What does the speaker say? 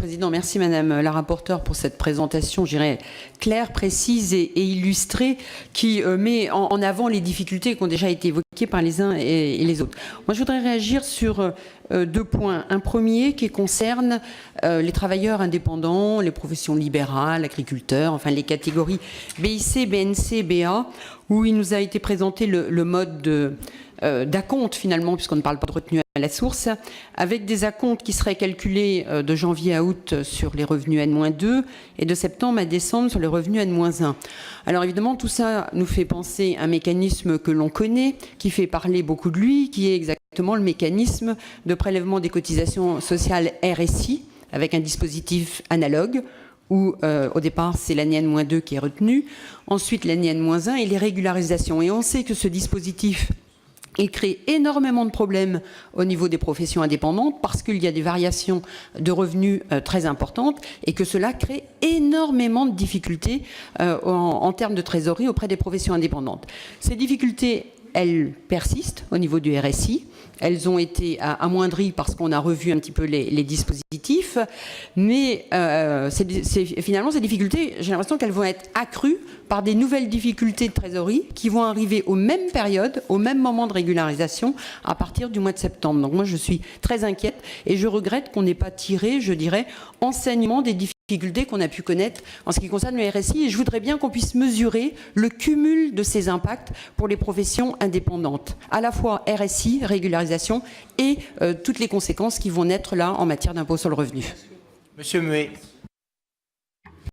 Président. Merci Madame la rapporteure pour cette présentation, je dirais, claire, précise et illustrée, qui met en avant les difficultés qui ont déjà été évoquées par les uns et les autres. Moi, je voudrais réagir sur deux points. Un premier qui concerne les travailleurs indépendants, les professions libérales, agriculteurs, enfin les catégories BIC, BNC, BA, où il nous a été présenté le mode d'acompte finalement, puisqu'on ne parle pas de retenue à la source, avec des acomptes qui seraient calculés de janvier à août sur les revenus N-2 et de septembre à décembre sur les revenus N-1. Alors évidemment, tout ça nous fait penser à un mécanisme que l'on connaît, qui fait parler beaucoup de lui, qui est exactement le mécanisme de prélèvement des cotisations sociales RSI, avec un dispositif analogue, où au départ c'est l'année N-2 qui est retenue, ensuite l'année N-1 et les régularisations. Et on sait que ce dispositif il crée énormément de problèmes au niveau des professions indépendantes parce qu'il y a des variations de revenus très importantes et que cela crée énormément de difficultés en termes de trésorerie auprès des professions indépendantes. Ces difficultés, elles persistent au niveau du RSI. Elles ont été amoindries parce qu'on a revu un petit peu les dispositifs, mais finalement ces difficultés, j'ai l'impression qu'elles vont être accrues par des nouvelles difficultés de trésorerie qui vont arriver aux mêmes périodes, au même moment de régularisation, à partir du mois de septembre. Donc moi je suis très inquiète et je regrette qu'on n'ait pas tiré, je dirais, enseignement des difficultés qu'on a pu connaître en ce qui concerne le RSI, et je voudrais bien qu'on puisse mesurer le cumul de ces impacts pour les professions indépendantes, à la fois RSI, régularisation et toutes les conséquences qui vont naître là en matière d'impôt sur le revenu. Monsieur Muet.